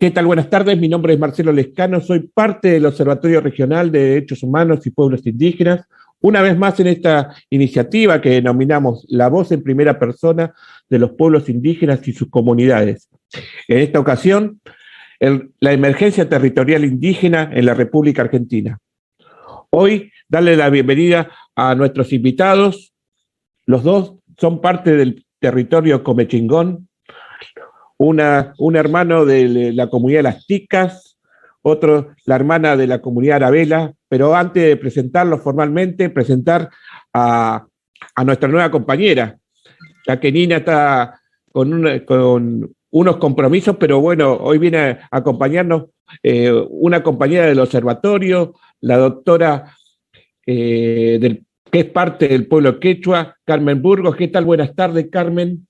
¿Qué tal? Buenas tardes, mi nombre es Marcelo Lescano, soy parte del Observatorio Regional de Derechos Humanos y Pueblos Indígenas. Una vez más en esta iniciativa que denominamos La Voz en Primera Persona de los Pueblos Indígenas y sus comunidades. En esta ocasión, la emergencia territorial indígena en la República Argentina. Hoy, darle la bienvenida a nuestros invitados. Los dos son parte del territorio comechingón, un hermano de la comunidad de las Ticas, otro la hermana de la comunidad Arabela, pero antes de presentarlos formalmente, presentar a nuestra nueva compañera, ya que Nina está con unos compromisos, pero bueno, hoy viene a acompañarnos una compañera del observatorio, la doctora que es parte del pueblo quechua, Carmen Burgos. ¿Qué tal? Buenas tardes, Carmen.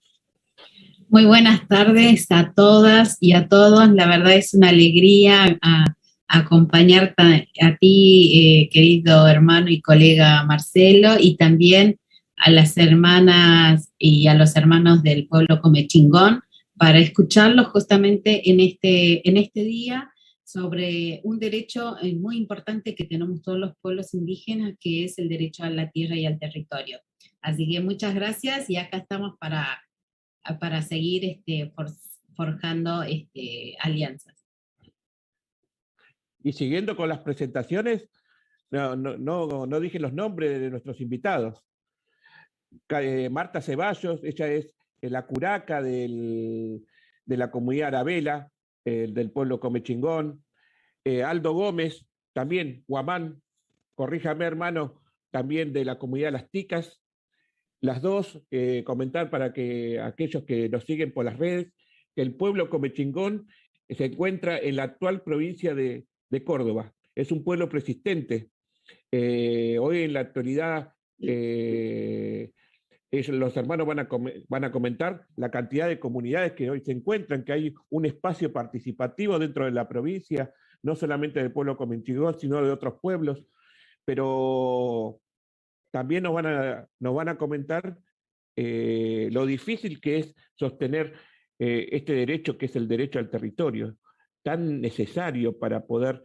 Muy buenas tardes a todas y a todos. La verdad es una alegría acompañarte a ti, querido hermano y colega Marcelo, y también a las hermanas y a los hermanos del pueblo comechingón, para escucharlos justamente en este día sobre un derecho muy importante que tenemos todos los pueblos indígenas, que es el derecho a la tierra y al territorio. Así que muchas gracias y acá estamos para seguir forjando alianzas. Y siguiendo con las presentaciones, no dije los nombres de nuestros invitados. Marta Ceballos, ella es la curaca de la comunidad Arabela, del pueblo comechingón. Aldo Gómez, también Guamán, corríjame hermano, también de la comunidad Las Ticas. Las dos, comentar para que aquellos que nos siguen por las redes, que el pueblo comechingón se encuentra en la actual provincia de Córdoba. Es un pueblo persistente. Hoy en la actualidad los hermanos van a comentar la cantidad de comunidades que hoy se encuentran, que hay un espacio participativo dentro de la provincia, no solamente del pueblo comechingón, sino de otros pueblos, pero también nos van a comentar lo difícil que es sostener este derecho, que es el derecho al territorio, tan necesario para poder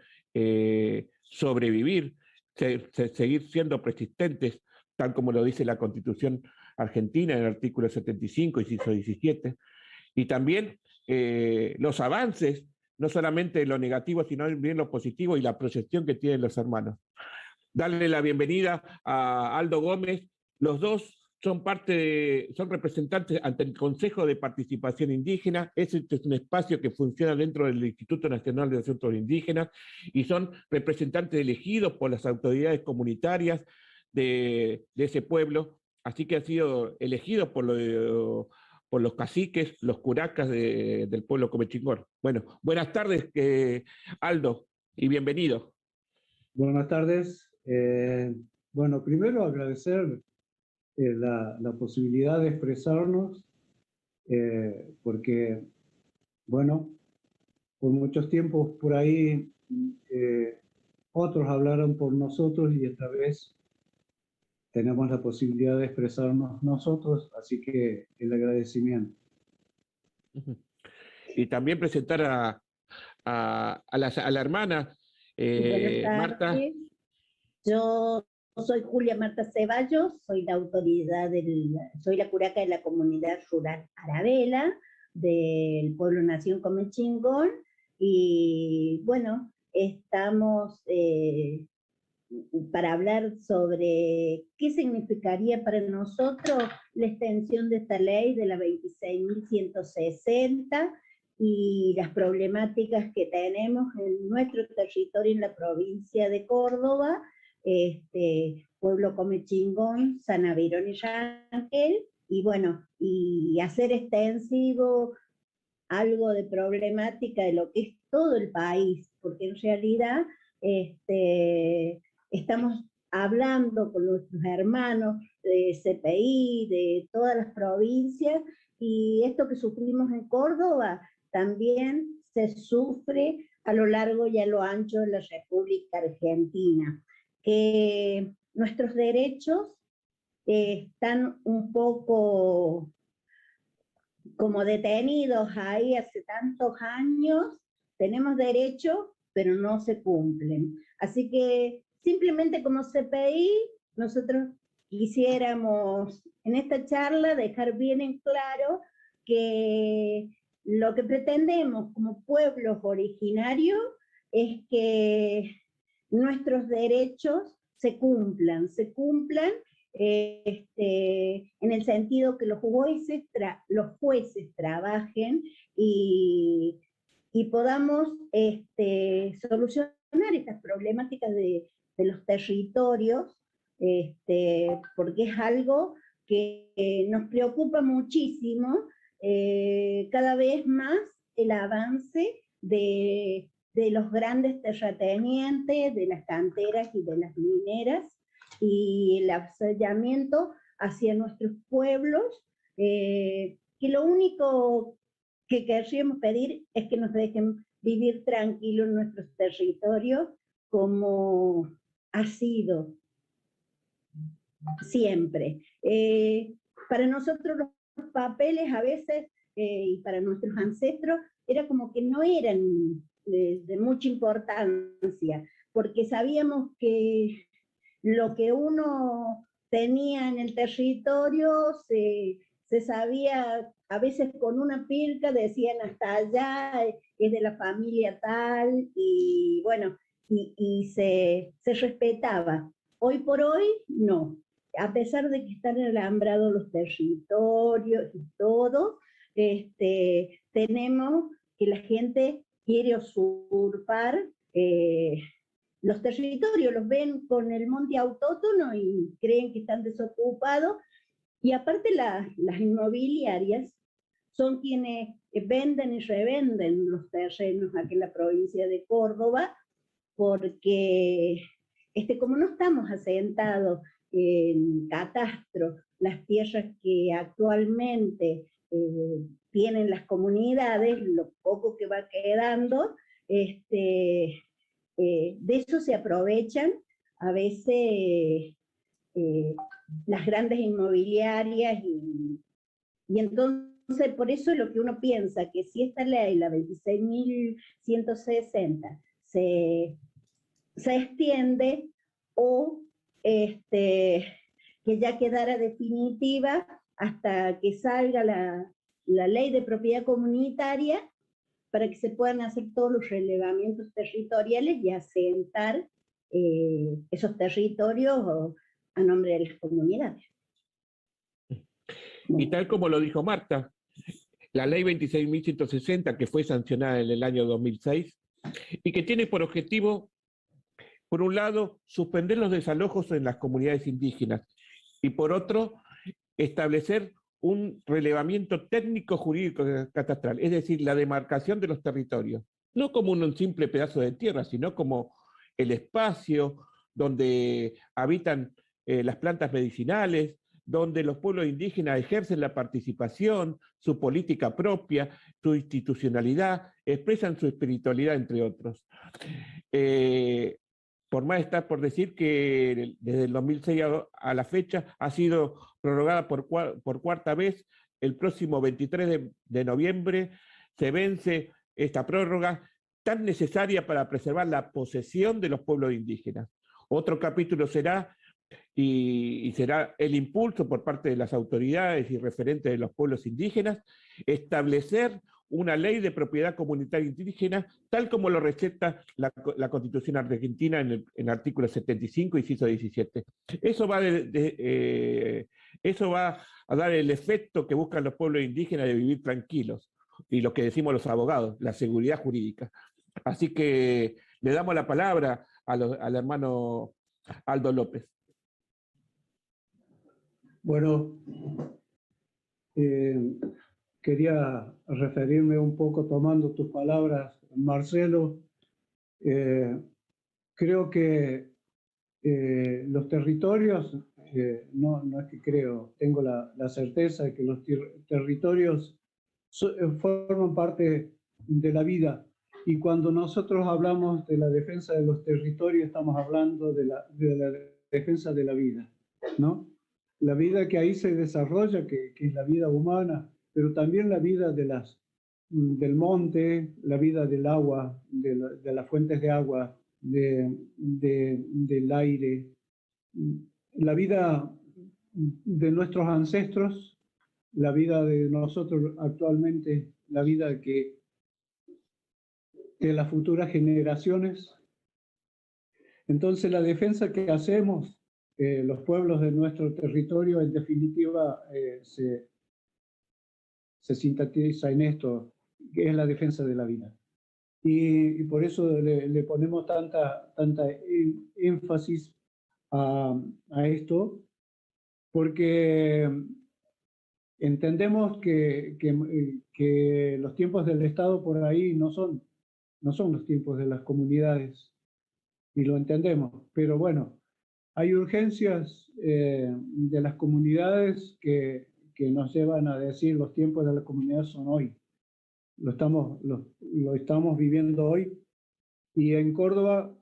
sobrevivir, seguir siendo persistentes, tal como lo dice la Constitución Argentina en el artículo 75, inciso 17, y también los avances, no solamente lo negativo, sino también lo positivo y la proyección que tienen los hermanos. Darle la bienvenida a Aldo Gómez. Los dos son representantes ante el Consejo de Participación Indígena. Este es un espacio que funciona dentro del Instituto Nacional de Asuntos Indígenas y son representantes elegidos por las autoridades comunitarias de ese pueblo. Así que han sido elegidos por los caciques, los curacas del pueblo comechingón. Bueno, buenas tardes, Aldo, y bienvenido. Buenas tardes. Bueno, primero agradecer la posibilidad de expresarnos, porque, bueno, por muchos tiempos por ahí otros hablaron por nosotros y esta vez tenemos la posibilidad de expresarnos nosotros, así que el agradecimiento. Y también presentar a la hermana Marta. Yo soy Julia Marta Ceballos, soy la autoridad soy la curaca de la comunidad rural Arabela del pueblo Nación Comechingón, y bueno, estamos para hablar sobre qué significaría para nosotros la extensión de esta ley de la 26.160 y las problemáticas que tenemos en nuestro territorio en la provincia de Córdoba, pueblo comechingón, San Averón y Rangel, y bueno, y hacer extensivo algo de problemática de lo que es todo el país, porque en realidad estamos hablando con nuestros hermanos de CPI, de todas las provincias, y esto que sufrimos en Córdoba también se sufre a lo largo y a lo ancho de la República Argentina, que nuestros derechos están un poco como detenidos ahí hace tantos años, tenemos derechos, pero no se cumplen. Así que simplemente como CPI, nosotros quisiéramos en esta charla dejar bien en claro que lo que pretendemos como pueblos originarios es que nuestros derechos se cumplan en el sentido que los jueces trabajen y podamos solucionar estas problemáticas de los territorios, porque es algo que nos preocupa muchísimo, cada vez más el avance de los grandes terratenientes, de las canteras y de las mineras, y el avasallamiento hacia nuestros pueblos, que lo único que querríamos pedir es que nos dejen vivir tranquilos en nuestros territorios, como ha sido siempre. Para nosotros los papeles a veces, y para nuestros ancestros, era como que no eran de mucha importancia, porque sabíamos que lo que uno tenía en el territorio se sabía, a veces con una pilca decían hasta allá, es de la familia tal, y bueno, y se respetaba. Hoy por hoy, no. A pesar de que están alambrados los territorios y todo, tenemos que la gente quiere usurpar los territorios, los ven con el monte autóctono y creen que están desocupados, y aparte las inmobiliarias son quienes venden y revenden los terrenos aquí en la provincia de Córdoba, porque como no estamos asentados en catastro, las tierras que actualmente tienen las comunidades, lo poco que va quedando, de eso se aprovechan a veces las grandes inmobiliarias, y entonces por eso es lo que uno piensa, que si esta ley, la 26.160, se extiende, o que ya quedara definitiva hasta que salga la ley de propiedad comunitaria, para que se puedan hacer todos los relevamientos territoriales y asentar esos territorios a nombre de las comunidades. Y tal como lo dijo Marta, la ley 26.160, que fue sancionada en el año 2006, y que tiene por objetivo, por un lado, suspender los desalojos en las comunidades indígenas, y por otro, establecer un relevamiento técnico jurídico catastral, es decir, la demarcación de los territorios, no como un simple pedazo de tierra, sino como el espacio donde habitan las plantas medicinales, donde los pueblos indígenas ejercen la participación, su política propia, su institucionalidad, expresan su espiritualidad, entre otros. Por más está por decir que desde el 2006 a la fecha ha sido prorrogada por cuarta vez. El próximo 23 de noviembre se vence esta prórroga tan necesaria para preservar la posesión de los pueblos indígenas. Otro capítulo será, y será el impulso por parte de las autoridades y referentes de los pueblos indígenas, establecer una ley de propiedad comunitaria indígena, tal como lo receta la Constitución argentina en el artículo 75, inciso 17. Eso va a dar el efecto que buscan los pueblos indígenas de vivir tranquilos, y lo que decimos los abogados, la seguridad jurídica. Así que le damos la palabra al hermano Aldo López. Bueno, quería referirme un poco, tomando tus palabras, Marcelo. Creo que los territorios, no es que creo, tengo la certeza de que los territorios forman parte de la vida, y cuando nosotros hablamos de la defensa de los territorios estamos hablando de la defensa de la vida, ¿no? La vida que ahí se desarrolla, que es la vida humana, pero también la vida de las del monte, la vida del agua, de las fuentes de agua, del aire, la vida de nuestros ancestros, la vida de nosotros actualmente, la vida de las futuras generaciones. Entonces la defensa que hacemos, los pueblos de nuestro territorio, en definitiva, se sintetiza en esto, que es la defensa de la vida. Y por eso le ponemos tanta énfasis a esto, porque entendemos que los tiempos del Estado por ahí no son los tiempos de las comunidades, y lo entendemos, pero bueno, hay urgencias de las comunidades que nos llevan a decir los tiempos de las comunidades son hoy. Lo estamos viviendo hoy, y en Córdoba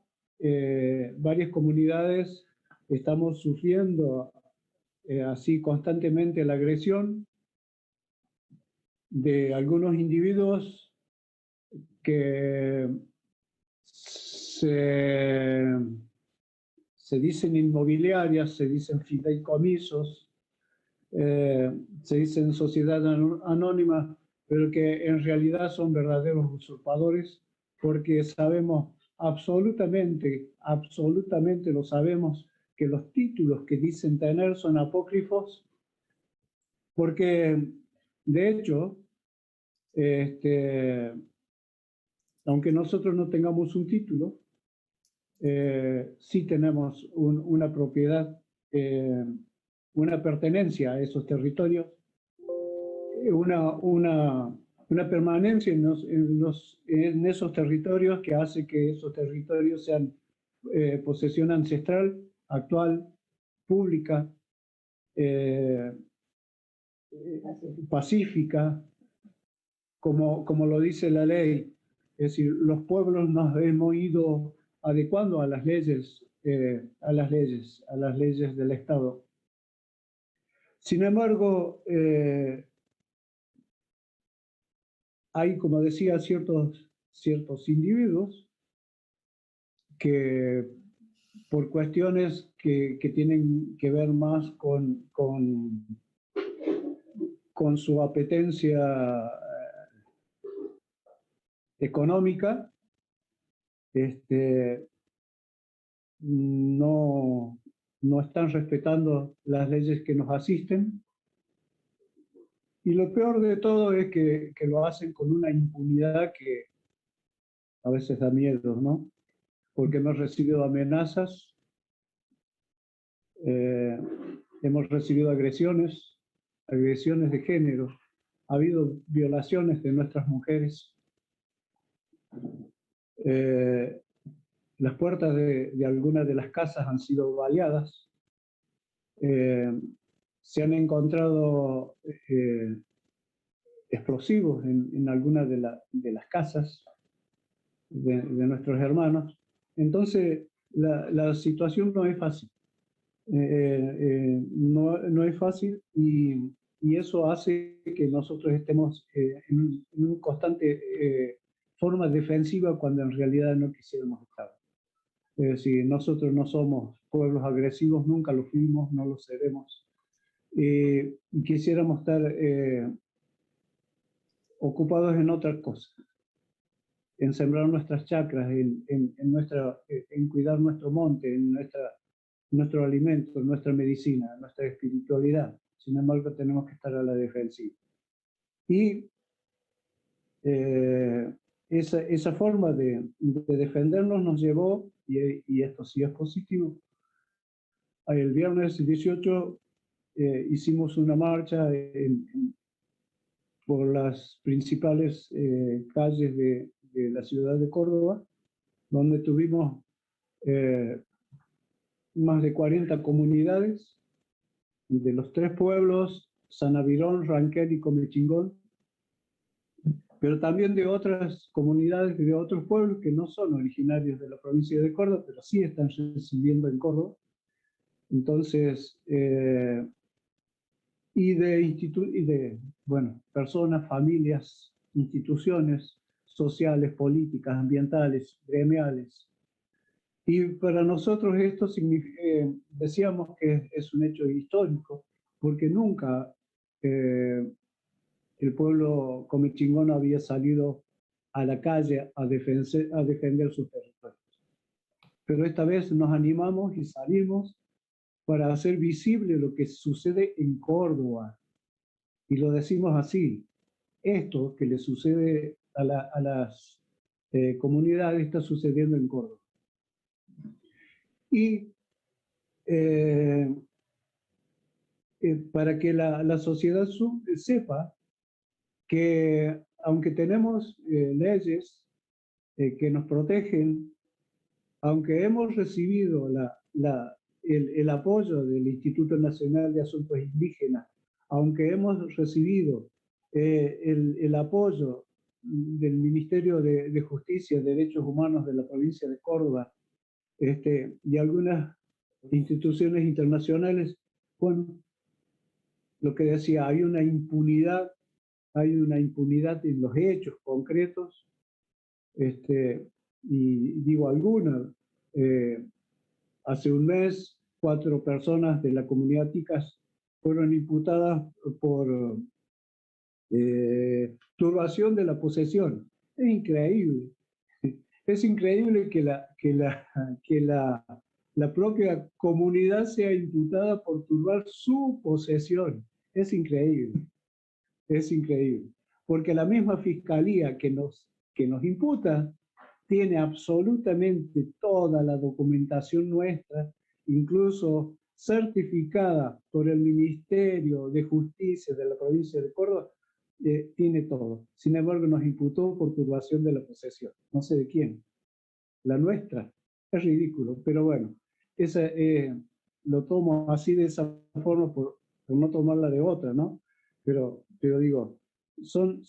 varias comunidades estamos sufriendo así constantemente la agresión de algunos individuos que se dicen inmobiliarias, se dicen fideicomisos, se dicen sociedad anónima, pero que en realidad son verdaderos usurpadores, porque sabemos absolutamente lo sabemos, que los títulos que dicen tener son apócrifos, porque de hecho, aunque nosotros no tengamos un título, sí tenemos una propiedad, una pertenencia a esos territorios, una permanencia en esos territorios que hace que esos territorios sean posesión ancestral, actual, pública, pacífica, como lo dice la ley. Es decir, los pueblos nos hemos ido adecuando a las leyes del Estado. Sin embargo, hay, como decía, ciertos individuos que por cuestiones que tienen que ver más con su apetencia económica, no están respetando las leyes que nos asisten. Y lo peor de todo es que lo hacen con una impunidad que a veces da miedo, ¿no? Porque hemos recibido amenazas, hemos recibido agresiones de género, ha habido violaciones de nuestras mujeres. Las puertas de algunas de las casas han sido baleadas. Se han encontrado explosivos en algunas de las casas de nuestros hermanos. Entonces, la situación no es fácil. No es fácil, y eso hace que nosotros estemos en una constante forma defensiva cuando en realidad no quisiéramos estar. Es decir, nosotros no somos pueblos agresivos, nunca lo fuimos, no lo seremos. Y quisiéramos estar ocupados en otras cosas, en sembrar nuestras chacras, en cuidar nuestro monte, en nuestro alimento, nuestra medicina, nuestra espiritualidad. Sin embargo, tenemos que estar a la defensiva. Y esa forma de defendernos nos llevó, y esto sí es positivo, el viernes 18 hicimos una marcha por las principales calles de la ciudad de Córdoba, donde tuvimos más de 40 comunidades de los 3 pueblos, Sanavirón, Ranquel y Comechingón, pero también de otras comunidades de otros pueblos que no son originarios de la provincia de Córdoba, pero sí están residiendo en Córdoba. Entonces, y de personas, familias instituciones sociales, políticas, ambientales, gremiales. Y para nosotros esto decíamos que es un hecho histórico, porque nunca el pueblo comechingón había salido a la calle a defender sus territorios. Pero esta vez nos animamos y salimos para hacer visible lo que sucede en Córdoba. Y lo decimos así, esto que le sucede a las comunidades está sucediendo en Córdoba. Y para que la sociedad sepa que aunque tenemos leyes que nos protegen, aunque hemos recibido el apoyo del Instituto Nacional de Asuntos Indígenas, aunque hemos recibido el apoyo del Ministerio de Justicia y Derechos Humanos de la provincia de Córdoba, y algunas instituciones internacionales, bueno, lo que decía, hay una impunidad en los hechos concretos, y digo algunas. Hace un mes, 4 personas de la comunidad Ticas fueron imputadas por turbación de la posesión. Es increíble. Es increíble que la propia comunidad sea imputada por turbar su posesión. Es increíble. Es increíble. Porque la misma fiscalía que nos imputa tiene absolutamente toda la documentación nuestra, incluso certificada por el Ministerio de Justicia de la provincia de Córdoba, tiene todo. Sin embargo, nos imputó por turbación de la posesión. No sé de quién. La nuestra. Es ridículo, pero bueno, lo tomo así de esa forma por no tomarla de otra, ¿no? Pero digo, son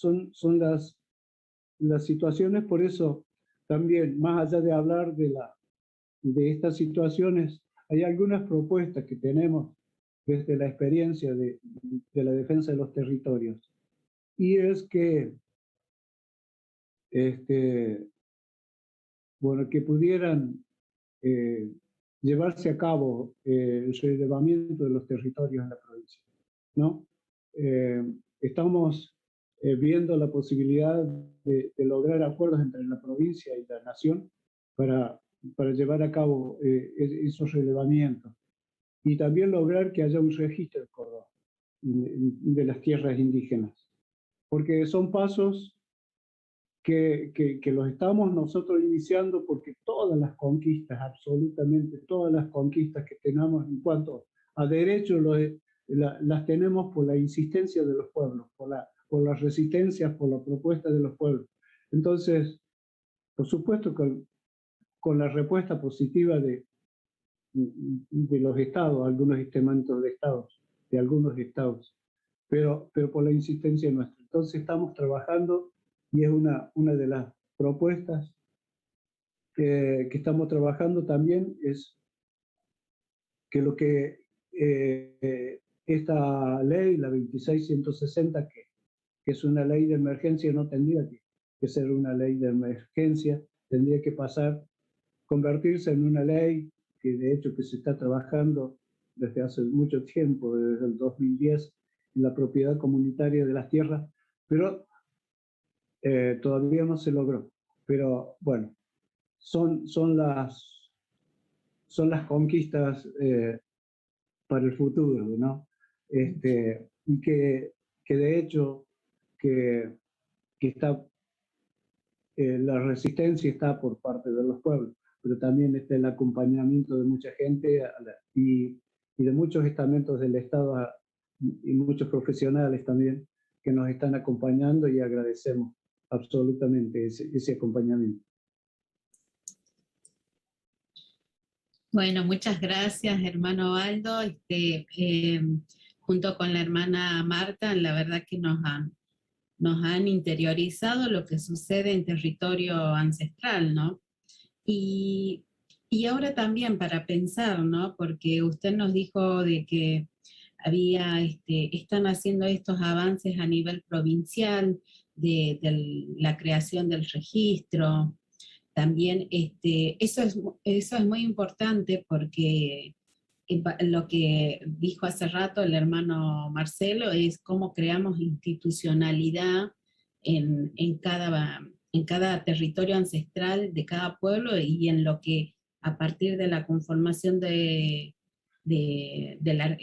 las situaciones, por eso también, más allá de hablar de estas situaciones, hay algunas propuestas que tenemos desde la experiencia de la defensa de los territorios. Y es que, bueno, que pudieran llevarse a cabo el relevamiento de los territorios en la provincia, ¿no? Estamos viendo la posibilidad de lograr acuerdos entre la provincia y la nación para llevar a cabo esos relevamientos y también lograr que haya un registro de Córdoba de las tierras indígenas, porque son pasos que los estamos nosotros iniciando, porque todas las conquistas, absolutamente todas las conquistas que tenemos en cuanto a derechos, las tenemos por la insistencia de los pueblos, por las resistencias, por la propuesta de los pueblos. Entonces, por supuesto, con la respuesta positiva de los estados, algunos estamentos de algunos estados, pero por la insistencia nuestra. Entonces estamos trabajando, y es una de las propuestas que estamos trabajando también, es que lo que esta ley, la 26160, que es una ley de emergencia, no tendría que ser una ley de emergencia, tendría que convertirse en una ley que de hecho que se está trabajando desde hace mucho tiempo, desde el 2010, en la propiedad comunitaria de las tierras, pero todavía no se logró. Pero bueno, son las conquistas para el futuro, ¿no? Y que de hecho que está la resistencia está por parte de los pueblos, pero también está el acompañamiento de mucha gente y de muchos estamentos del Estado y muchos profesionales también que nos están acompañando, y agradecemos absolutamente ese acompañamiento. Bueno, muchas gracias, hermano Aldo. Junto con la hermana Marta, la verdad que nos han interiorizado lo que sucede en territorio ancestral, ¿no? Y ahora también para pensar, ¿no? Porque usted nos dijo de que están haciendo estos avances a nivel provincial, de la creación del registro. También eso es muy importante porque lo que dijo hace rato el hermano Marcelo es cómo creamos institucionalidad en cada territorio ancestral de cada pueblo y en lo que a partir de la conformación de la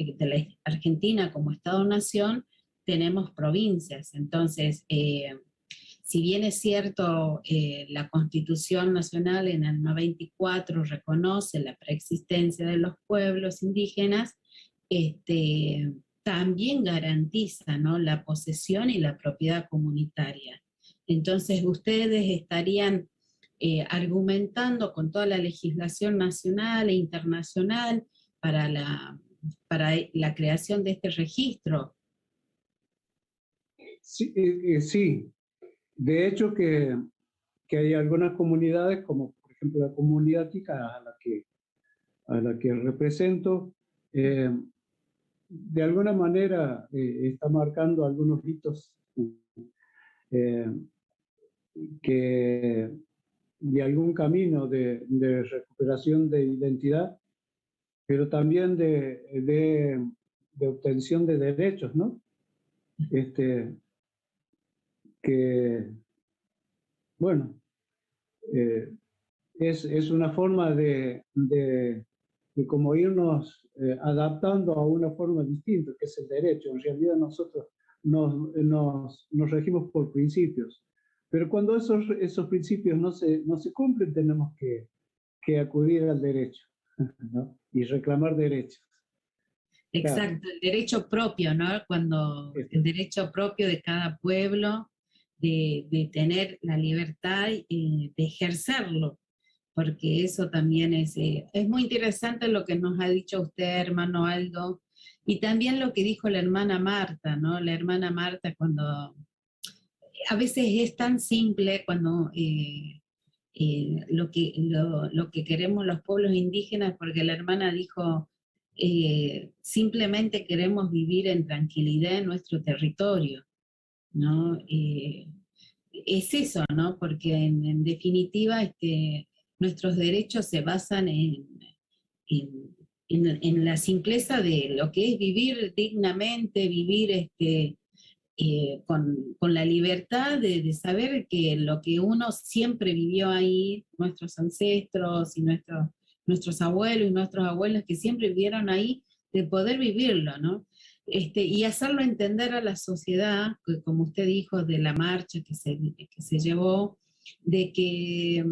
Argentina como Estado-Nación tenemos provincias. Entonces, si bien es cierto, la Constitución Nacional en el 94 reconoce la preexistencia de los pueblos indígenas, también garantiza, ¿no?, la posesión y la propiedad comunitaria. Entonces, ustedes estarían argumentando con toda la legislación nacional e internacional para la creación de este registro. Sí, sí. De hecho que hay algunas comunidades, como por ejemplo la comunidad tica a la que represento, de alguna manera está marcando algunos hitos eh, de algún camino de recuperación de identidad, pero también de obtención de derechos, ¿no? Que, bueno, es una forma de como irnos adaptando a una forma distinta, que es el derecho. En realidad nosotros nos regimos por principios, pero cuando esos principios no se cumplen, tenemos que acudir al derecho, ¿no? Y reclamar derechos. Exacto, Claro. el derecho propio, ¿no? Cuando el derecho propio de cada pueblo de tener la libertad y de ejercerlo, porque eso también es muy interesante lo que nos ha dicho usted, hermano Aldo, y también lo que dijo la hermana Marta, ¿no? La hermana Marta cuando a veces es tan simple cuando lo que queremos los pueblos indígenas, porque la hermana dijo, simplemente queremos vivir en tranquilidad en nuestro territorio, ¿no? Es eso, ¿no? Porque en definitiva nuestros derechos se basan en, en la simpleza de lo que es vivir dignamente, vivir con la libertad de saber que lo que uno siempre vivió ahí, nuestros ancestros y nuestros abuelos y nuestros abuelos que siempre vivieron ahí, de poder vivirlo, ¿no? Y hacerlo entender a la sociedad, que, como usted dijo, de la marcha que se llevó, de que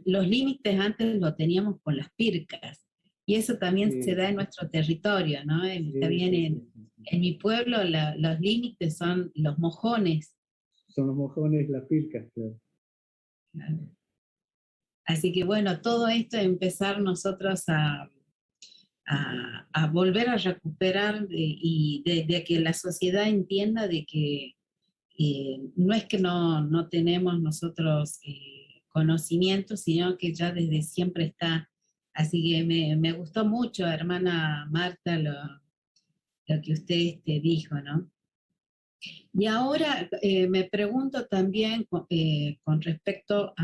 los límites antes lo teníamos con las pircas, y eso también se da en nuestro territorio, ¿no? También en mi pueblo los límites son los mojones. Son los mojones, las pircas, claro. Así que bueno, todo esto es empezar nosotros a volver a recuperar y de que la sociedad entienda de que no es que no tenemos nosotros conocimiento, sino que ya desde siempre está. Así que me gustó mucho, hermana Marta, lo que usted dijo, ¿no? Y ahora me pregunto también con respecto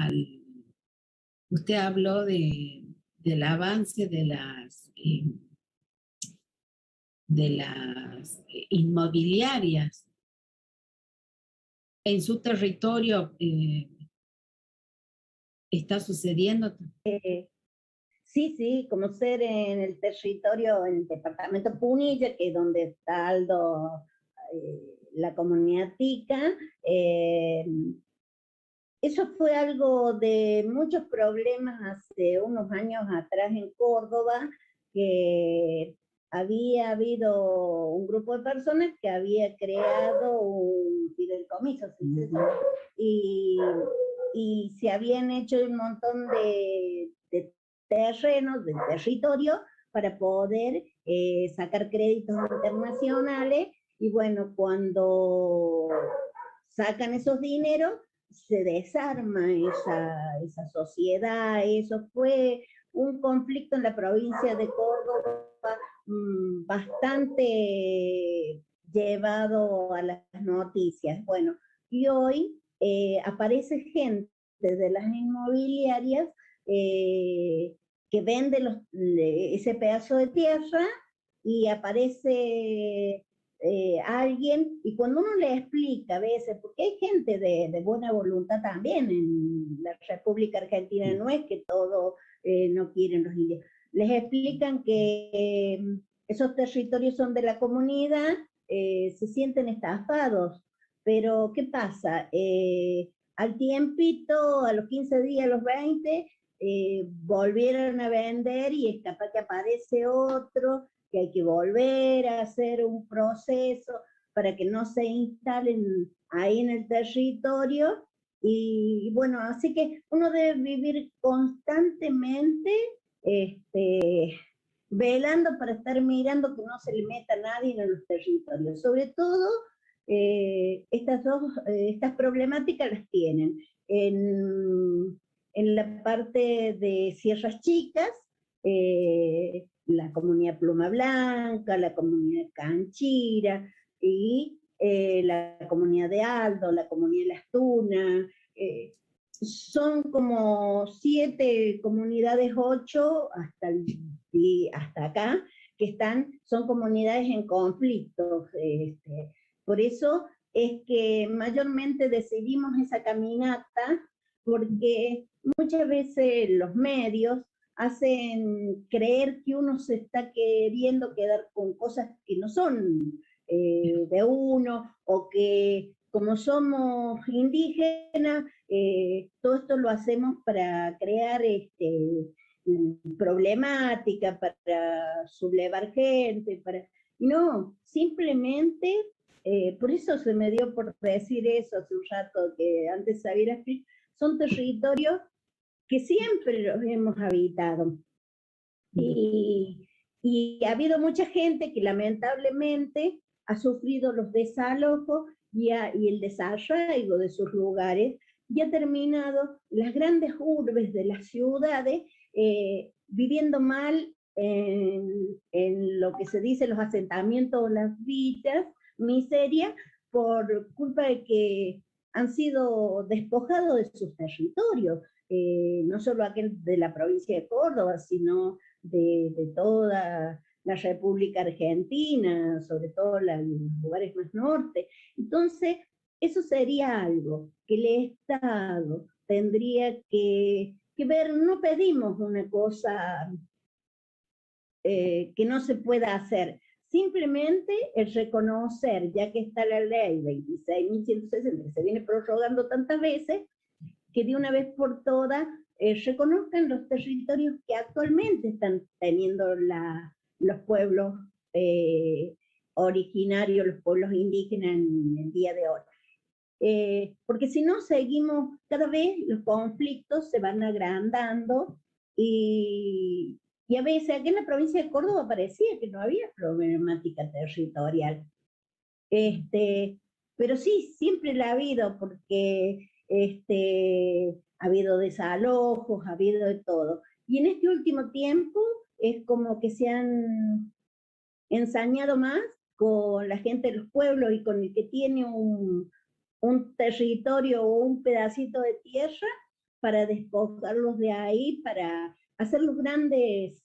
usted habló del avance de las inmobiliarias en su territorio. ¿Está sucediendo? Sí, sí, como ser en el territorio, en el departamento Punilla, que es donde está Aldo, la comunidad tica. Eso fue algo de muchos problemas hace unos años atrás en Córdoba, que había habido un grupo de personas que había creado un fideicomiso, y se habían hecho un montón de terrenos, de territorio, para poder sacar créditos internacionales, y bueno, cuando sacan esos dineros, se desarma esa sociedad. Eso fue un conflicto en la provincia de Córdoba bastante llevado a las noticias. Bueno, y hoy aparece gente de las inmobiliarias que vende ese pedazo de tierra y aparece alguien, y cuando uno le explica a veces, porque hay gente de buena voluntad también en la República Argentina, no es que todo no quieren los indios, les explican que esos territorios son de la comunidad, se sienten estafados, pero ¿qué pasa? Al tiempito, a los 15 días, a los 20, volvieron a vender y es capaz que aparece otro, que hay que volver a hacer un proceso para que no se instalen ahí en el territorio. Y bueno, así que uno debe vivir constantemente velando para estar mirando que no se le meta a nadie en los territorios. Sobre todo, estas problemáticas las tienen en la parte de Sierras Chicas, la comunidad Pluma Blanca, la comunidad Canchira y la comunidad de Aldo, la comunidad de Las Tunas. Son como 7 comunidades, 8 hasta acá, que son comunidades en conflicto. Por eso es que mayormente decidimos esa caminata, porque muchas veces los medios hacen creer que uno se está queriendo quedar con cosas que no son de uno, o que como somos indígenas, todo esto lo hacemos para crear problemática, para sublevar gente, no, simplemente, por eso se me dio por decir eso hace un rato, que antes sabía explicar, son territorios que siempre los hemos habitado. Y ha habido mucha gente que lamentablemente ha sufrido los desalojos y el desarraigo de sus lugares, y ha terminado las grandes urbes de las ciudades viviendo mal en lo que se dice los asentamientos o las villas, miseria, por culpa de que han sido despojados de sus territorios, no solo aquel de la provincia de Córdoba, sino de toda la República Argentina, sobre todo los lugares más norte. Entonces, eso sería algo que el Estado tendría que ver. No pedimos una cosa que no se pueda hacer, simplemente el reconocer, ya que está la ley 26.160, que se viene prorrogando tantas veces, que de una vez por todas reconozcan los territorios que actualmente están teniendo los pueblos originarios, los pueblos indígenas en el día de hoy. Porque si no, seguimos, cada vez los conflictos se van agrandando, y a veces aquí en la provincia de Córdoba parecía que no había problemática territorial. Pero sí, siempre la ha habido, porque ha habido desalojos, ha habido de todo. Y en este último tiempo es como que se han ensañado más con la gente de los pueblos y con el que tiene un territorio o un pedacito de tierra, para despojarlos de ahí, para hacer los grandes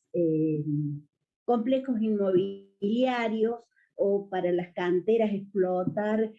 complejos inmobiliarios, o para las canteras explotar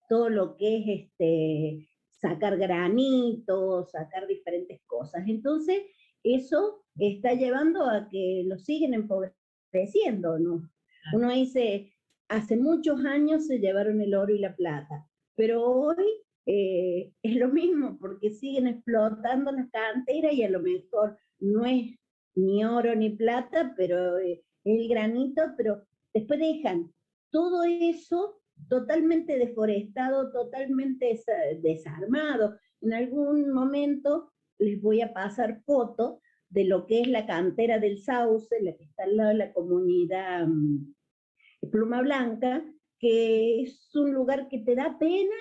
todo lo que es sacar granito, sacar diferentes cosas. Entonces, eso está llevando a que lo siguen empobreciendo, ¿no? Uno dice, hace muchos años se llevaron el oro y la plata, pero hoy es lo mismo, porque siguen explotando las canteras, y a lo mejor no es ni oro ni plata, pero es el granito, pero después dejan todo eso totalmente deforestado, totalmente desarmado. En algún momento les voy a pasar fotos de lo que es la cantera del Sauce, la que está al lado de la comunidad Pluma Blanca, que es un lugar que te da pena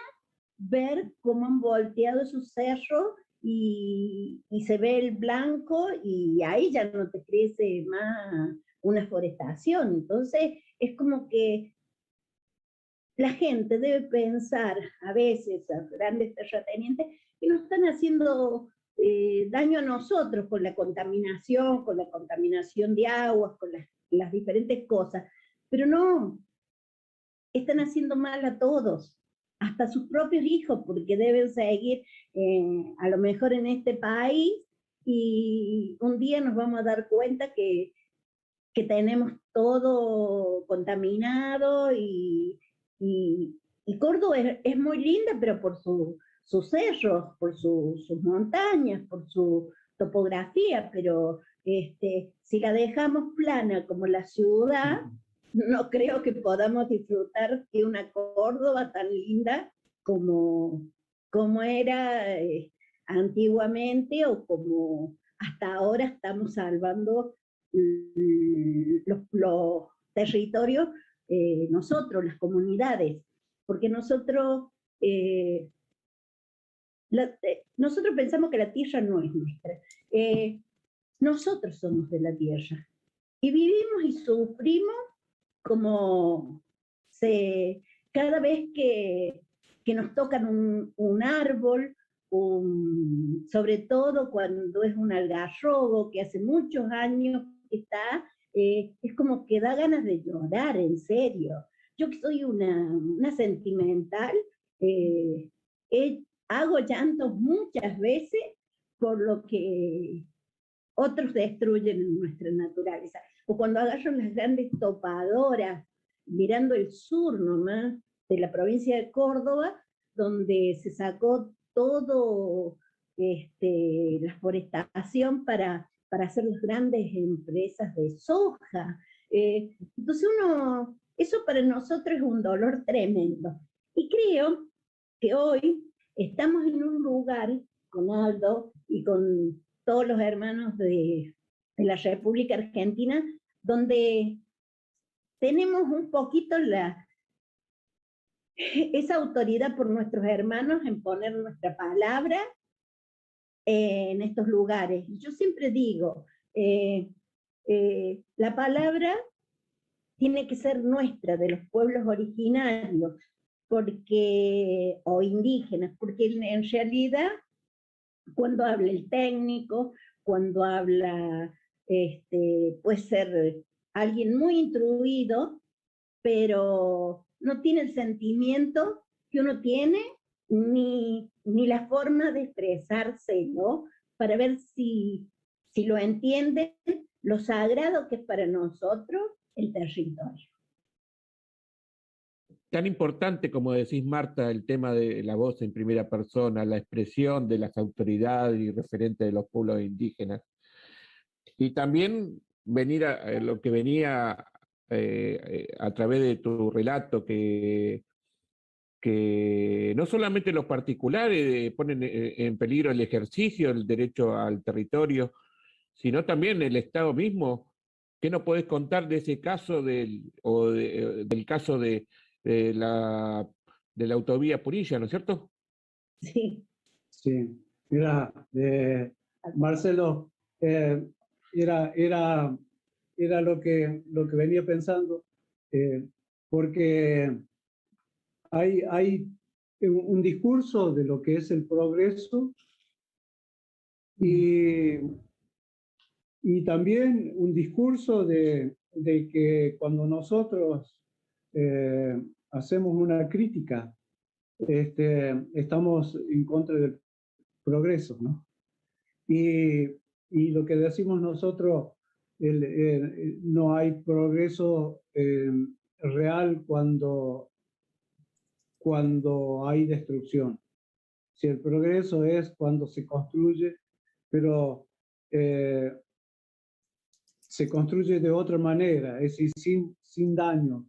ver cómo han volteado esos cerros, y se ve el blanco, y ahí ya no te crece más una forestación. Entonces es como que la gente debe pensar, a veces, a grandes terratenientes, que nos están haciendo daño a nosotros con la contaminación de aguas, con las diferentes cosas, pero no, están haciendo mal a todos, hasta a sus propios hijos, porque deben seguir a lo mejor en este país, y un día nos vamos a dar cuenta que tenemos todo contaminado, y Córdoba es muy linda, pero por sus cerros, por sus montañas, por su topografía, pero si la dejamos plana como la ciudad, no creo que podamos disfrutar de una Córdoba tan linda como era antiguamente, o como hasta ahora estamos salvando los territorios, nosotros, las comunidades, porque nosotros pensamos que la tierra no es nuestra. Nosotros somos de la tierra y vivimos y sufrimos como cada vez que nos tocan un árbol, sobre todo cuando es un algarrobo que hace muchos años que está, es como que da ganas de llorar, en serio. Yo que soy una sentimental, hago llantos muchas veces por lo que otros destruyen en nuestra naturaleza. O cuando agarro las grandes topadoras, mirando el sur nomás, de la provincia de Córdoba, donde se sacó todo la forestación para hacer las grandes empresas de soja. Entonces eso para nosotros es un dolor tremendo. Y creo que hoy estamos en un lugar, con Aldo y con todos los hermanos de la República Argentina, donde tenemos un poquito esa autoridad por nuestros hermanos en poner nuestra palabra en estos lugares. Yo siempre digo, la palabra tiene que ser nuestra, de los pueblos originarios, o indígenas, porque en realidad cuando habla el técnico, cuando habla, puede ser alguien muy instruido, pero no tiene el sentimiento que uno tiene, ni la forma de expresarse, ¿no? Para ver si lo entienden, lo sagrado que es para nosotros el territorio. Tan importante como decís, Marta, el tema de la voz en primera persona, la expresión de las autoridades y referentes de los pueblos indígenas. Y también venir a lo que venía a través de tu relato, que no solamente los particulares ponen en peligro el ejercicio, el derecho al territorio, sino también el Estado mismo. ¿Qué nos podés contar de ese caso del caso de la autovía Punilla, ¿no es cierto? Sí. Sí, mira, Marcelo, era lo que venía pensando, porque hay un discurso de lo que es el progreso, y también un discurso de que cuando nosotros hacemos una crítica, estamos en contra del progreso, ¿no? Y lo que decimos nosotros, no hay progreso real cuando hay destrucción. Si el progreso es cuando se construye, pero se construye de otra manera, es decir, sin daño,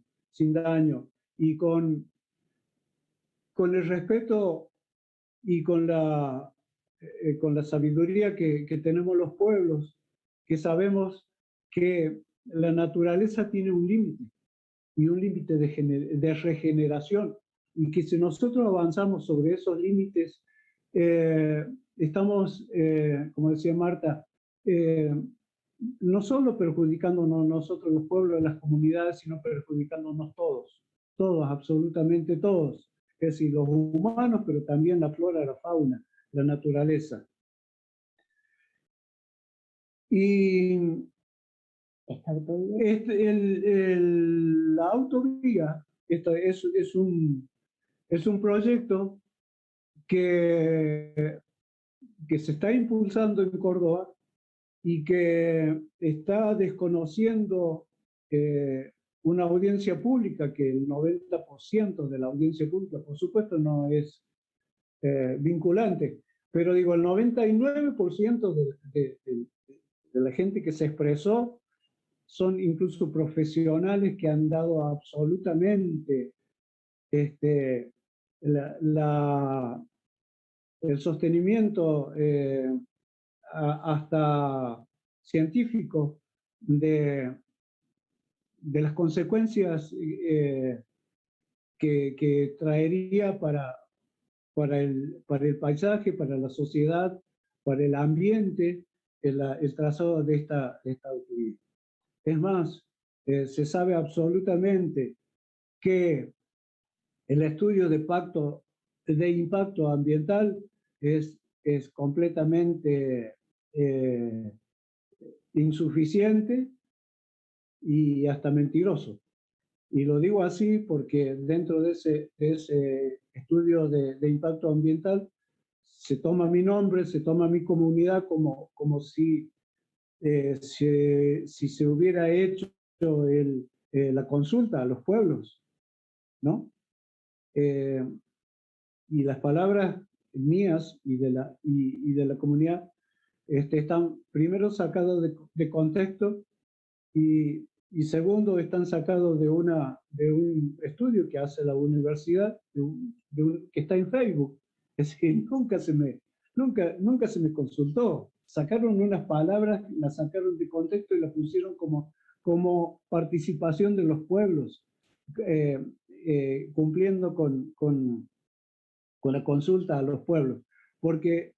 y con el respeto y con la sabiduría que tenemos los pueblos, que sabemos que la naturaleza tiene un límite, y un límite de regeneración, y que si nosotros avanzamos sobre esos límites, estamos, como decía Marta, no solo perjudicándonos nosotros los pueblos, las comunidades, sino perjudicándonos todos. todos, absolutamente todos, es decir, los humanos, pero también la flora, la fauna, la naturaleza. Y la autovía es un proyecto que se está impulsando en Córdoba y que está desconociendo una audiencia pública, que el 90% de la audiencia pública, por supuesto, no es vinculante, pero digo, el 99% de la gente que se expresó son incluso profesionales que han dado absolutamente el sostenimiento hasta científico de las consecuencias que traería para el paisaje, para la sociedad, para el ambiente, el trazado de esta autovía. Es más, se sabe absolutamente que el estudio de impacto ambiental es completamente insuficiente y hasta mentiroso. Y lo digo así porque dentro de ese estudio de impacto ambiental se toma mi nombre, se toma mi comunidad como si se hubiera hecho la consulta a los pueblos, ¿no? Y las palabras mías y de la comunidad están primero sacados de contexto y segundo están sacados de un estudio que hace la universidad, que está en Facebook. Es decir, nunca se me consultó. Sacaron unas palabras, las sacaron de contexto y las pusieron como participación de los pueblos, cumpliendo con la consulta a los pueblos. Porque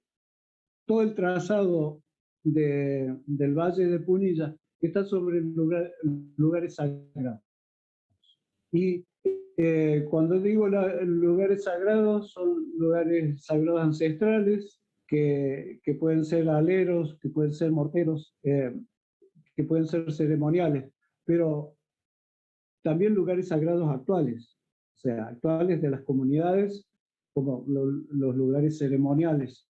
todo el trazado del Valle de Punilla está sobre lugares sagrados. Y cuando digo lugares sagrados, son lugares sagrados ancestrales, que pueden ser aleros, que pueden ser morteros, que pueden ser ceremoniales, pero también lugares sagrados actuales, o sea, actuales de las comunidades, como los lugares ceremoniales,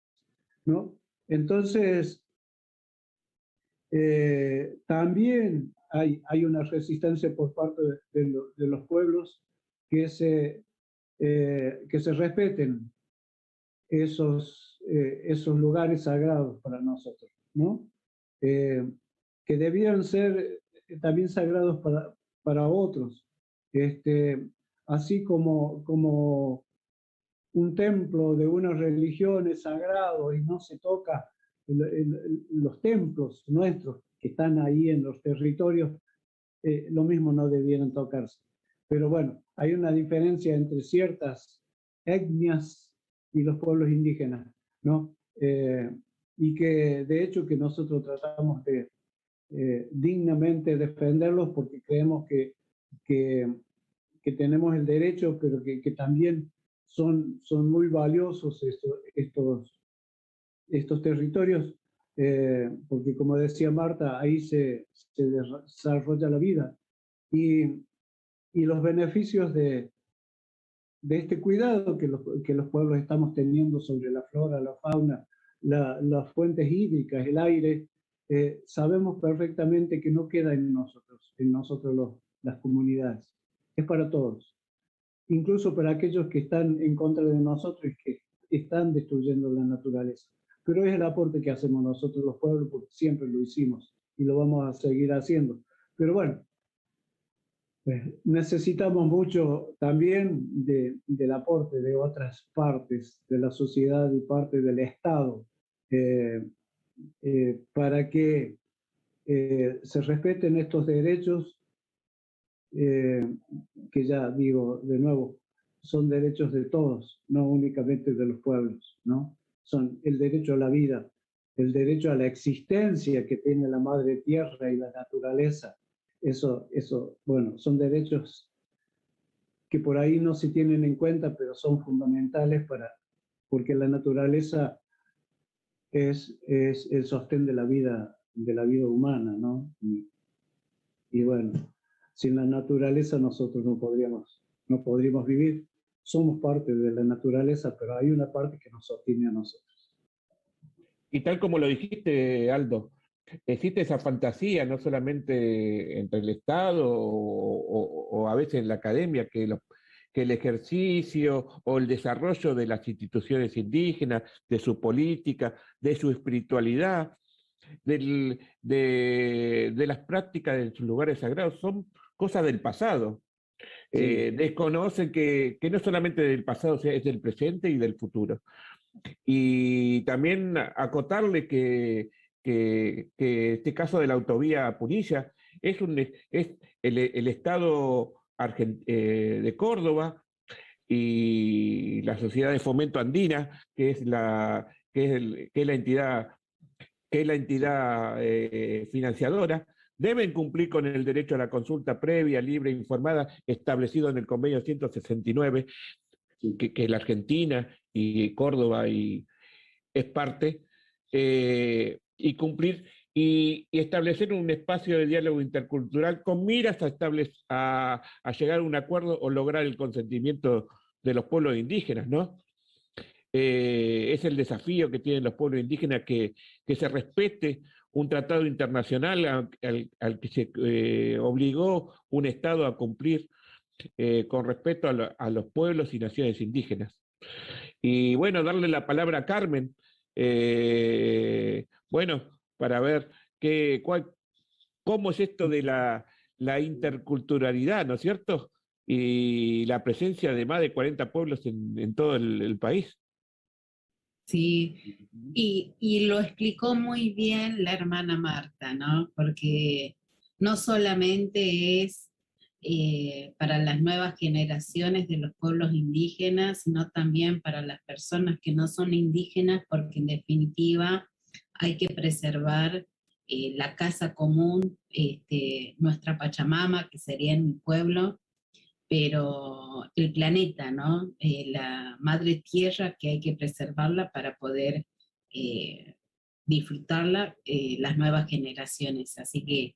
¿no? Entonces, también hay una resistencia por parte de los pueblos que se respeten esos lugares sagrados para nosotros, ¿no? Que debían ser también sagrados para otros. Así como un templo de una religión es sagrado y no se toca los templos nuestros que están ahí en los territorios, lo mismo no debieran tocarse. Pero bueno, hay una diferencia entre ciertas etnias y los pueblos indígenas, ¿no? Y que de hecho que nosotros tratamos de dignamente defenderlos porque creemos que tenemos el derecho, pero que también son muy valiosos estos territorios, porque como decía Marta, ahí se desarrolla la vida. Y los beneficios de este cuidado que los pueblos estamos teniendo sobre la flora, la fauna, las fuentes hídricas, el aire, sabemos perfectamente que no queda en nosotros las comunidades. Es para todos, incluso para aquellos que están en contra de nosotros y que están destruyendo la naturaleza. Pero es el aporte que hacemos nosotros los pueblos, porque siempre lo hicimos y lo vamos a seguir haciendo. Pero bueno, necesitamos mucho también del aporte de otras partes de la sociedad y parte del Estado para que se respeten estos derechos que ya digo de nuevo, son derechos de todos, no únicamente de los pueblos, ¿no? Son el derecho a la vida, el derecho a la existencia que tiene la madre tierra y la naturaleza. Eso, bueno, son derechos que por ahí no se tienen en cuenta, pero son fundamentales porque la naturaleza es el sostén de la vida humana, ¿no? Y bueno, sin la naturaleza nosotros no podríamos vivir. Somos parte de la naturaleza, pero hay una parte que nos sostiene a nosotros. Y tal como lo dijiste, Aldo, existe esa fantasía no solamente entre el Estado o a veces en la academia, que el ejercicio o el desarrollo de las instituciones indígenas, de su política, de su espiritualidad, de las prácticas de sus lugares sagrados, son cosas del pasado. Sí, Desconocen que no solamente del pasado, es del presente y del futuro. Y también acotarle que este caso de la autovía Punilla es el Estado de Córdoba y la Sociedad de Fomento Andina, que es la entidad, financiadora, deben cumplir con el derecho a la consulta previa, libre e informada establecido en el convenio 169 sí. que la Argentina y Córdoba es parte, y cumplir y establecer un espacio de diálogo intercultural con miras a llegar a un acuerdo o lograr el consentimiento de los pueblos indígenas, ¿no? Es el desafío que tienen los pueblos indígenas que se respete un tratado internacional al que se obligó un Estado a cumplir con respeto a los pueblos y naciones indígenas. Y bueno, darle la palabra a Carmen, bueno, para ver cómo es esto de la interculturalidad, ¿no es cierto? Y la presencia de más de 40 pueblos en todo el país. Sí, y lo explicó muy bien la hermana Marta, ¿no? Porque no solamente es para las nuevas generaciones de los pueblos indígenas, sino también para las personas que no son indígenas, porque en definitiva hay que preservar la casa común, nuestra Pachamama, que sería en mi pueblo, pero el planeta, ¿no? La madre tierra que hay que preservarla para poder disfrutarla las nuevas generaciones. Así que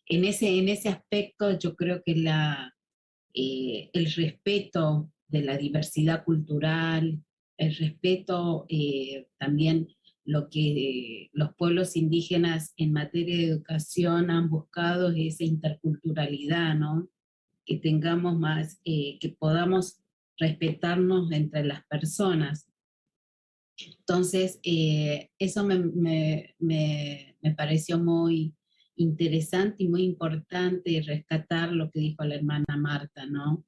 en ese aspecto yo creo que el respeto de la diversidad cultural, el respeto también lo que los pueblos indígenas en materia de educación han buscado es esa interculturalidad, ¿no? Que tengamos más, que podamos respetarnos entre las personas. Entonces, eso me pareció muy interesante y muy importante rescatar lo que dijo la hermana Marta, ¿no?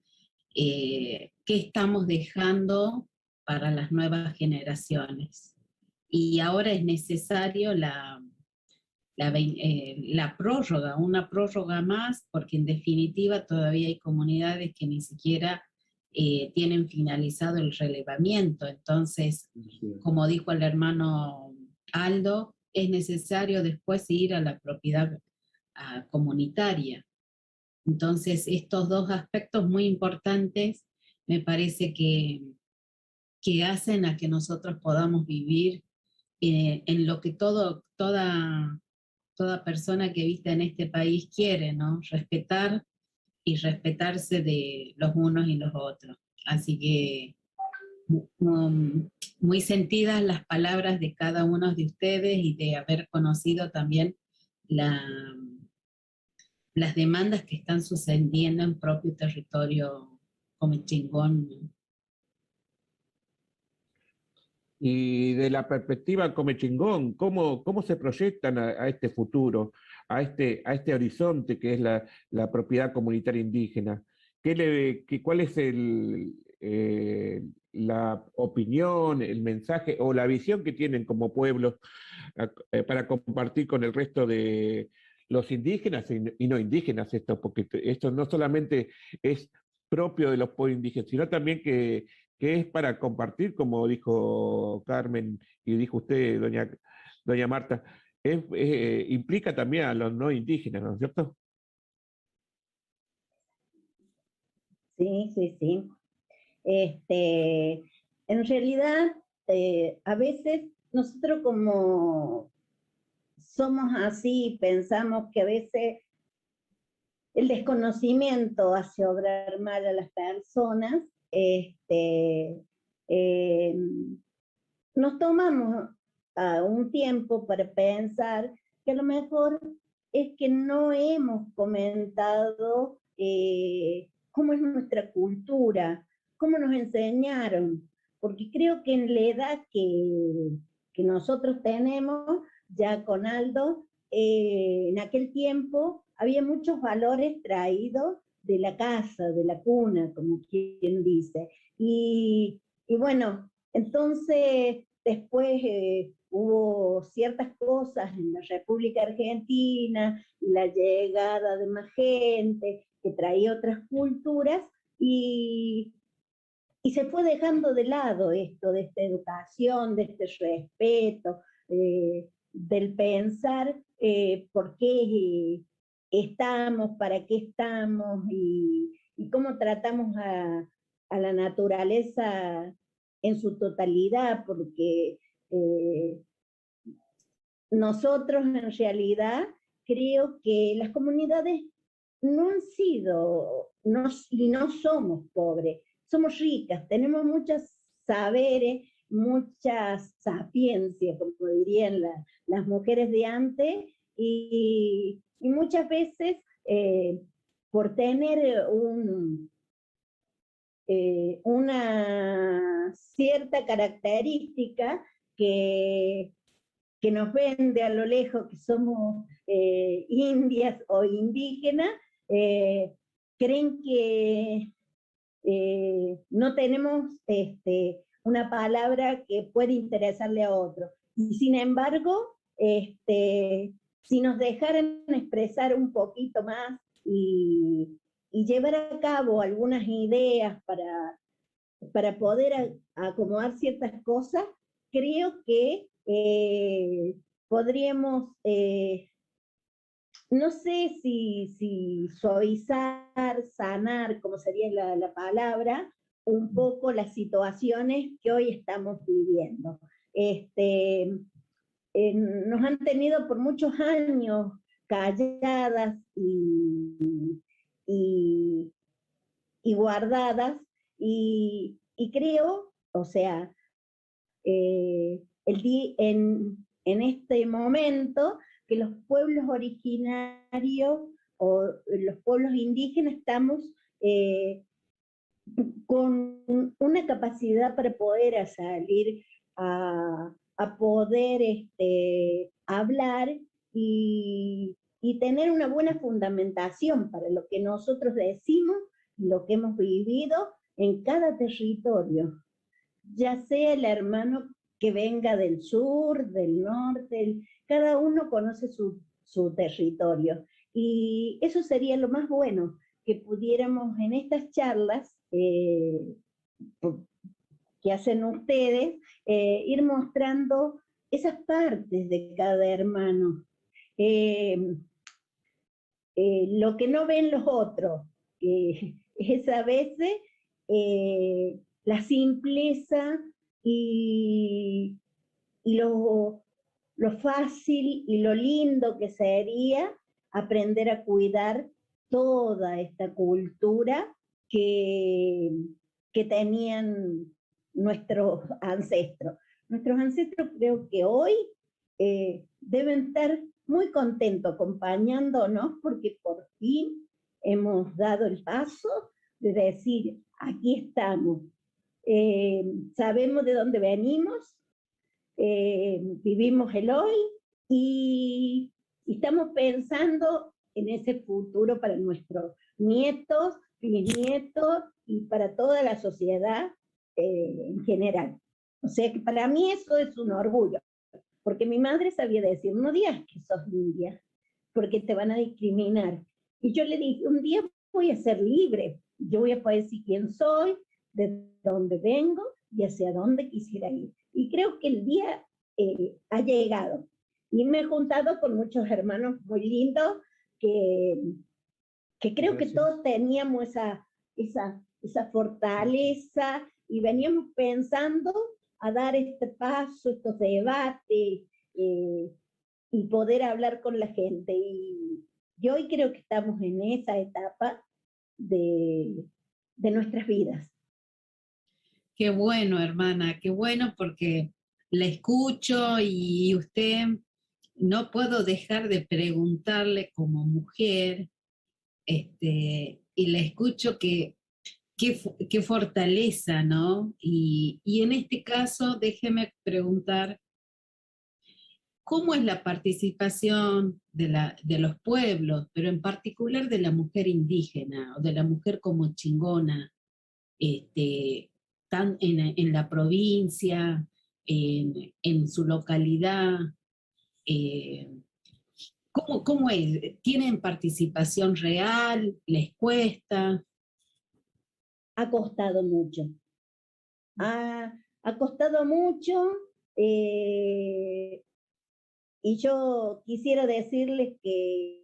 ¿Qué estamos dejando para las nuevas generaciones? Y ahora es necesario la prórroga, una prórroga más, porque en definitiva todavía hay comunidades que ni siquiera tienen finalizado el relevamiento. Entonces, como dijo el hermano Aldo, es necesario después ir a la propiedad comunitaria. Entonces, estos dos aspectos muy importantes me parece que hacen a que nosotros podamos vivir en lo que toda persona que vista en este país quiere, ¿no? Respetar y respetarse de los unos y los otros. Así que muy sentidas las palabras de cada uno de ustedes y de haber conocido también la, las demandas que están sucediendo en propio territorio como Chingón. Y de la perspectiva Comechingón, ¿cómo se proyectan a este futuro, a este horizonte que es la propiedad comunitaria indígena? ¿Cuál es la opinión, el mensaje o la visión que tienen como pueblos para compartir con el resto de los indígenas y no indígenas esto? Porque esto no solamente es propio de los pueblos indígenas, sino también que es para compartir, como dijo Carmen y dijo usted, doña Marta, implica también a los no indígenas, ¿no es cierto? Sí, sí, sí. En realidad, a veces nosotros como somos así, pensamos que a veces el desconocimiento hace obrar mal a las personas. Eh, Nos tomamos un tiempo para pensar que a lo mejor es que no hemos comentado cómo es nuestra cultura, cómo nos enseñaron, porque creo que en la edad que nosotros tenemos, ya con Aldo, en aquel tiempo había muchos valores traídos de la casa, de la cuna, como quien dice. Y bueno, entonces después hubo ciertas cosas en la República Argentina, la llegada de más gente que traía otras culturas, y, y se fue dejando de lado esto de esta educación, de este respeto, del pensar por qué estamos, para qué estamos y cómo tratamos a la naturaleza en su totalidad, porque eh, nosotros en realidad creo que las comunidades no han sido, y no somos pobres, somos ricas, tenemos muchos saberes, mucha sapiencia, como dirían las mujeres de antes, y muchas veces por tener una cierta característica que, que nos vende a lo lejos que somos indias o indígenas, creen que no tenemos una palabra que puede interesarle a otro. Y sin embargo, si nos dejaran expresar un poquito más y llevar a cabo algunas ideas para poder acomodar ciertas cosas, creo que podríamos, no sé si suavizar, sanar, como sería la palabra, un poco las situaciones que hoy estamos viviendo. Nos han tenido por muchos años calladas y, y guardadas, y creo, o sea, en este momento, que los pueblos originarios o los pueblos indígenas estamos con una capacidad para poder salir a poder hablar y tener una buena fundamentación para lo que nosotros decimos y lo que hemos vivido en cada territorio, ya sea el hermano que venga del sur, del norte, cada uno conoce su territorio. Y eso sería lo más bueno, que pudiéramos en estas charlas que hacen ustedes, ir mostrando esas partes de cada hermano. Lo que no ven los otros, es a veces la simpleza y lo fácil y lo lindo que sería aprender a cuidar toda esta cultura que tenían nuestros ancestros. Nuestros ancestros creo que hoy deben estar muy contentos acompañándonos porque por fin hemos dado el paso de decir, aquí estamos. Sabemos de dónde venimos, vivimos el hoy y estamos pensando en ese futuro para nuestros nietos, bisnietos y para toda la sociedad en general. O sea que para mí eso es un orgullo, porque mi madre sabía decir, no digas que sos india, porque te van a discriminar. Y yo le dije, un día voy a ser libre, yo voy a poder decir quién soy, de dónde vengo y hacia dónde quisiera ir. Y creo que el día ha llegado. Y me he juntado con muchos hermanos muy lindos que creo que todos teníamos esa esa fortaleza, y veníamos pensando a dar este paso, estos debates, y poder hablar con la gente. Y hoy creo que estamos en esa etapa de nuestras vidas. Qué bueno, hermana, qué bueno, porque la escucho y usted, no puedo dejar de preguntarle como mujer, y la escucho qué fortaleza, ¿no? Y en este caso, déjeme preguntar, ¿cómo es la participación de los pueblos, pero en particular de la mujer indígena o de la mujer como chingona, en la provincia, en su localidad? eh, ¿Cómo es? ¿Tienen participación real? ¿Les cuesta? Ha costado mucho. Ha costado mucho, y yo quisiera decirles que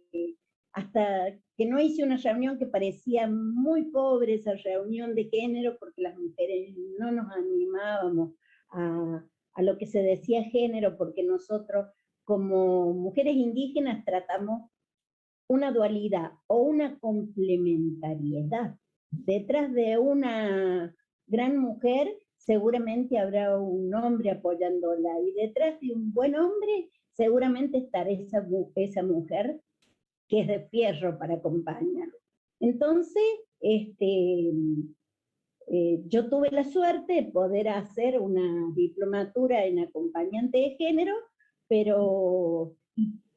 hasta que no hice una reunión que parecía muy pobre, esa reunión de género, porque las mujeres no nos animábamos a lo que se decía género, porque nosotros como mujeres indígenas tratamos una dualidad o una complementariedad. Detrás de una gran mujer seguramente habrá un hombre apoyándola, y detrás de un buen hombre seguramente estará esa mujer que es de fierro para acompañar. Entonces, yo tuve la suerte de poder hacer una diplomatura en acompañante de género, pero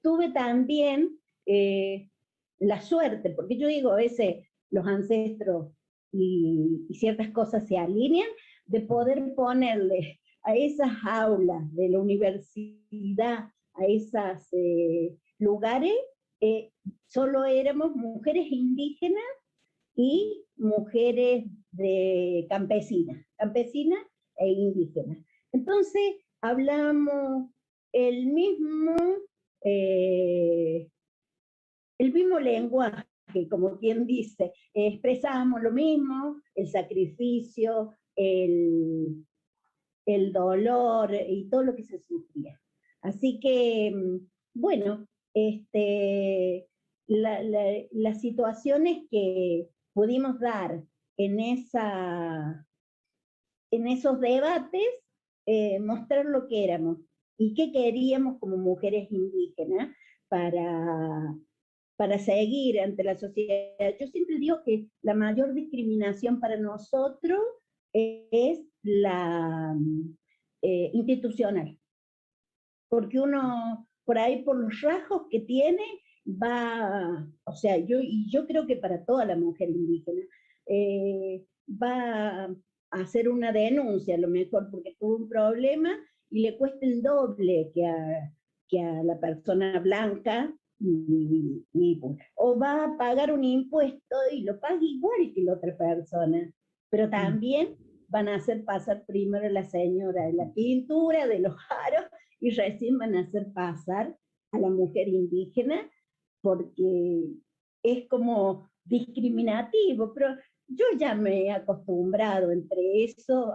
tuve también la suerte, porque yo digo, a veces los ancestros y ciertas cosas se alinean, de poder ponerle a esas aulas de la universidad, a esos lugares, solo éramos mujeres indígenas y mujeres de campesinas e indígenas. Entonces hablamos el mismo, eh, el mismo lenguaje, como quien dice, expresábamos lo mismo, el sacrificio, el dolor y todo lo que se sufría. Así que, bueno, las situaciones que pudimos dar en esos debates, mostrar lo que éramos y qué queríamos como mujeres indígenas para seguir ante la sociedad. Yo siempre digo que la mayor discriminación para nosotros es la institucional, porque uno por ahí, por los rasgos que tiene, o sea, yo creo que para toda la mujer indígena, va a hacer una denuncia, a lo mejor porque tuvo un problema y le cuesta el doble que a la persona blanca, o va a pagar un impuesto y lo paga igual que la otra persona, pero también van a hacer pasar primero a la señora de la pintura, de los aros, y recién van a hacer pasar a la mujer indígena, porque es como discriminativo, pero yo ya me he acostumbrado entre eso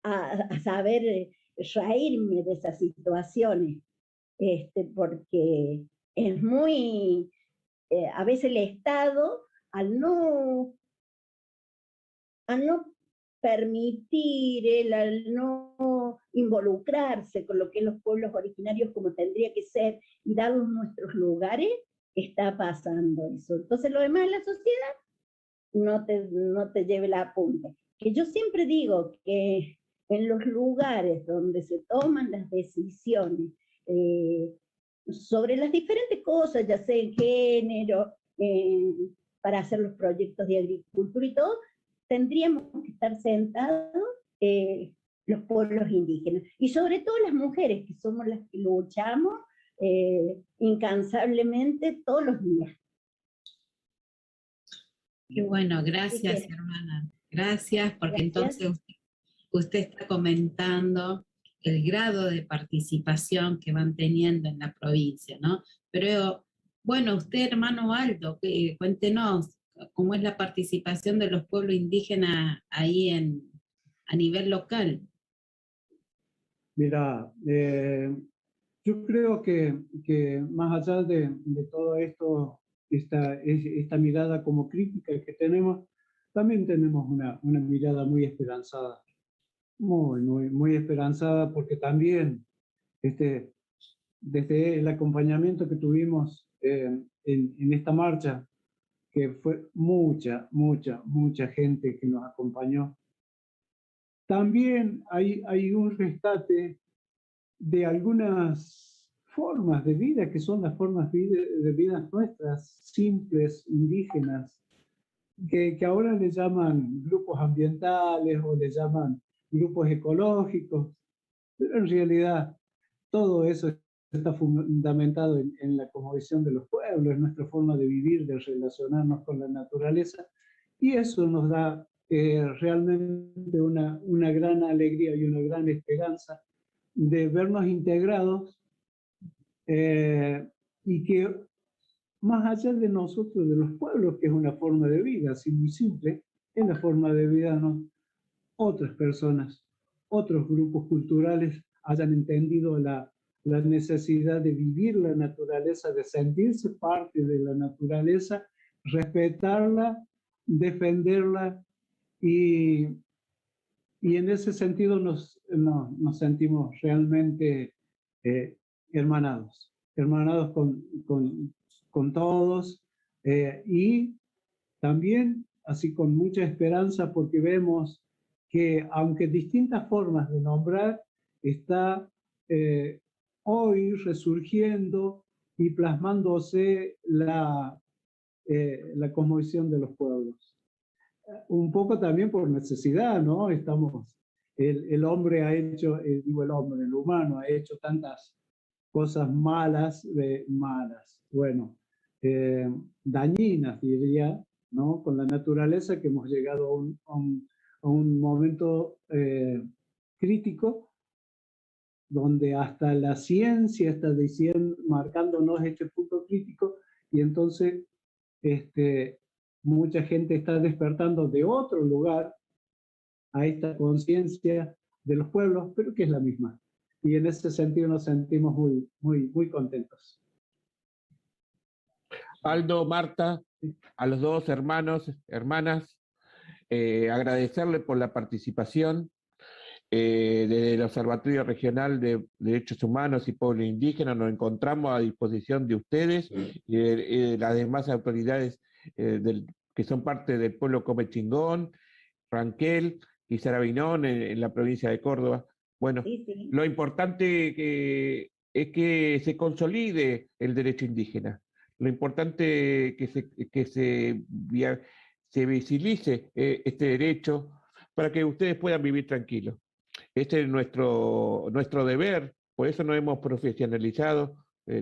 a saber reírme de esas situaciones, porque es muy, a veces el Estado, al no permitir, al no involucrarse con lo que es los pueblos originarios como tendría que ser y darnos nuestros lugares, está pasando eso. Entonces lo demás de la sociedad no te lleve la punta. Que yo siempre digo que en los lugares donde se toman las decisiones sobre las diferentes cosas, ya sea en género, para hacer los proyectos de agricultura y todo, tendríamos que estar sentados los pueblos indígenas, y sobre todo las mujeres, que somos las que luchamos incansablemente todos los días. Qué bueno, gracias, hermana. Gracias, porque Gracias. entonces usted está comentando el grado de participación que van teniendo en la provincia, ¿no? Pero, bueno, usted, hermano Aldo, cuéntenos, cómo es la participación de los pueblos indígenas ahí a nivel local. Mira, yo creo que más allá de todo esto, esta mirada como crítica que tenemos, también tenemos una mirada muy esperanzada, muy esperanzada, porque también desde el acompañamiento que tuvimos en esta marcha, que fue mucha gente que nos acompañó, también hay un rescate de algunas formas de vida que son las formas de vida nuestras, simples, indígenas, que ahora le llaman grupos ambientales o le llaman grupos ecológicos, pero en realidad todo eso está fundamentado en la cosmovisión de los pueblos, en nuestra forma de vivir, de relacionarnos con la naturaleza, y eso nos da realmente una gran alegría y una gran esperanza de vernos integrados y que más allá de nosotros, de los pueblos, que es una forma de vida, así muy simple, es la forma de vida, ¿no? Otras personas, otros grupos culturales hayan entendido la necesidad de vivir la naturaleza, de sentirse parte de la naturaleza, respetarla, defenderla y en ese sentido nos sentimos realmente hermanados con todos y también así con mucha esperanza porque vemos que aunque distintas formas de nombrar, está hoy resurgiendo y plasmándose la cosmovisión de los pueblos. Un poco también por necesidad, ¿no? El hombre ha hecho, digo el hombre, el humano ha hecho tantas cosas malas, bueno, dañinas diría, ¿no? Con la naturaleza, que hemos llegado a un momento crítico donde hasta la ciencia está diciendo, marcándonos este punto crítico, y entonces mucha gente está despertando de otro lugar a esta conciencia de los pueblos, pero que es la misma. Y en ese sentido nos sentimos muy contentos. Aldo, Marta, a los dos hermanos, hermanas, agradecerle por la participación del Observatorio Regional de Derechos Humanos y Pueblos Indígenas. Nos encontramos a disposición de ustedes y de las demás autoridades que son parte del pueblo Comechingón, Ranquel y Sarabinón en la provincia de Córdoba. Bueno, sí. Lo importante es que se consolide el derecho indígena. Lo importante es que se visibilice este derecho para que ustedes puedan vivir tranquilos. Este es nuestro deber, por eso nos hemos profesionalizado,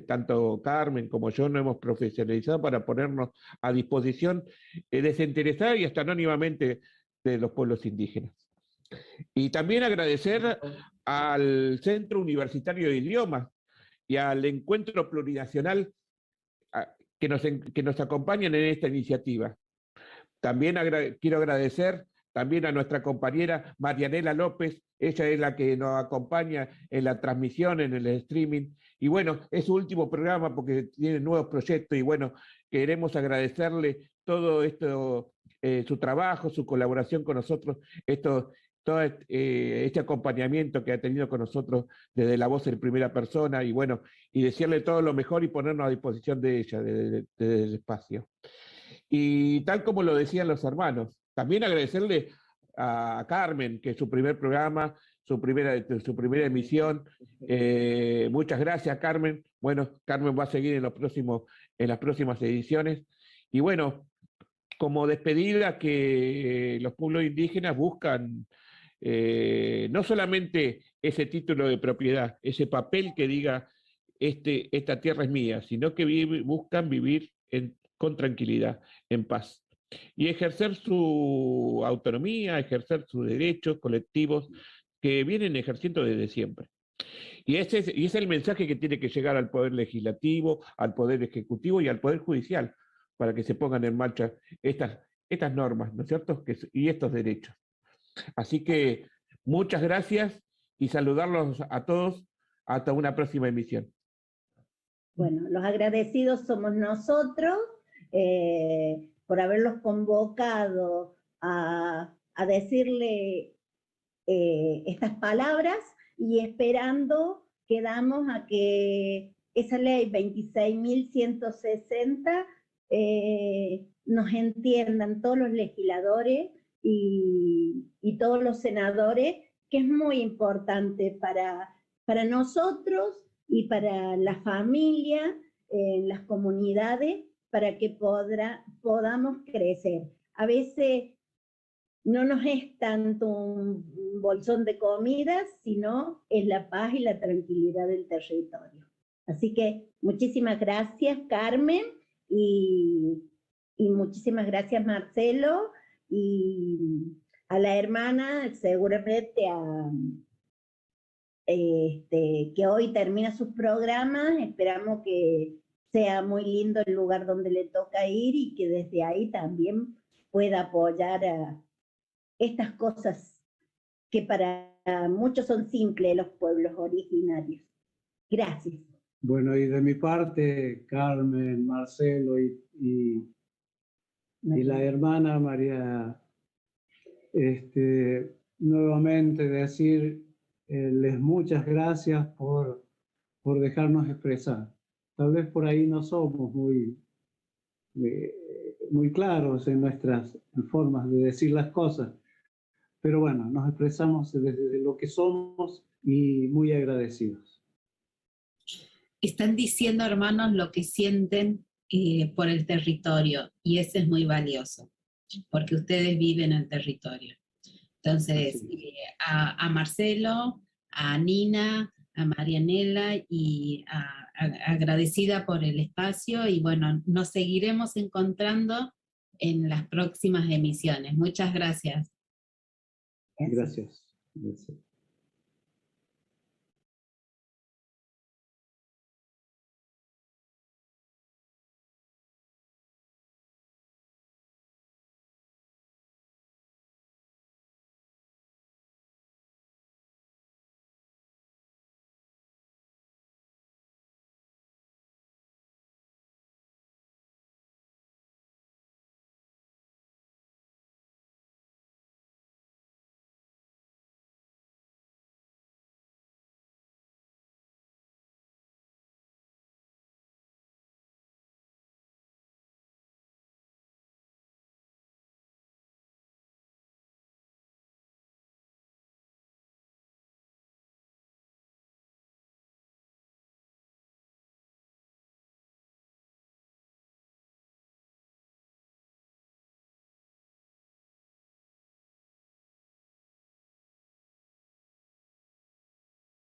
tanto Carmen como yo nos hemos profesionalizado para ponernos a disposición desinteresada y hasta anónimamente de los pueblos indígenas. Y también agradecer al Centro Universitario de Idiomas y al Encuentro Plurinacional que nos acompañan en esta iniciativa. También quiero agradecer también a nuestra compañera Marianela López, ella es la que nos acompaña en la transmisión, en el streaming, y bueno, es su último programa porque tiene nuevos proyectos, y bueno, queremos agradecerle todo esto, su trabajo, su colaboración con nosotros, todo este acompañamiento que ha tenido con nosotros desde la voz en primera persona, y bueno, y desearle todo lo mejor y ponernos a disposición de ella, desde el espacio. Y tal como lo decían los hermanos, también agradecerle a Carmen, que es su primer programa, su primera emisión. Muchas gracias, Carmen. Bueno, Carmen va a seguir en las próximas ediciones. Y bueno, como despedida, que los pueblos indígenas buscan no solamente ese título de propiedad, ese papel que diga esta tierra es mía, sino que buscan vivir con tranquilidad, en paz, y ejercer su autonomía, ejercer sus derechos colectivos que vienen ejerciendo desde siempre. Y ese es el mensaje que tiene que llegar al Poder Legislativo, al Poder Ejecutivo y al Poder Judicial, para que se pongan en marcha estas normas, ¿no es cierto? Y estos derechos. Así que muchas gracias y saludarlos a todos hasta una próxima emisión. Bueno, los agradecidos somos nosotros por haberlos convocado a decirle estas palabras y esperando quedamos a que esa ley 26.160 nos entiendan todos los legisladores y todos los senadores, que es muy importante para nosotros y para la familia, las comunidades, para que podamos crecer. A veces no nos es tanto un bolsón de comida, sino es la paz y la tranquilidad del territorio. Así que muchísimas gracias, Carmen, y muchísimas gracias, Marcelo, y a la hermana, seguramente que hoy termina sus programas, esperamos que sea muy lindo el lugar donde le toca ir y que desde ahí también pueda apoyar a estas cosas que para muchos son simples los pueblos originarios. Gracias. Bueno, y de mi parte, Carmen, Marcelo y la hermana María, nuevamente decirles muchas gracias por dejarnos expresar. Tal vez por ahí no somos muy claros en nuestras formas de decir las cosas, pero bueno, nos expresamos desde lo que somos y muy agradecidos. Están diciendo, hermanos, lo que sienten por el territorio, y eso es muy valioso, porque ustedes viven el territorio. Entonces, a Marcelo, a Nina, a Marianela, y agradecida por el espacio, y bueno, nos seguiremos encontrando en las próximas emisiones. Muchas gracias. Gracias.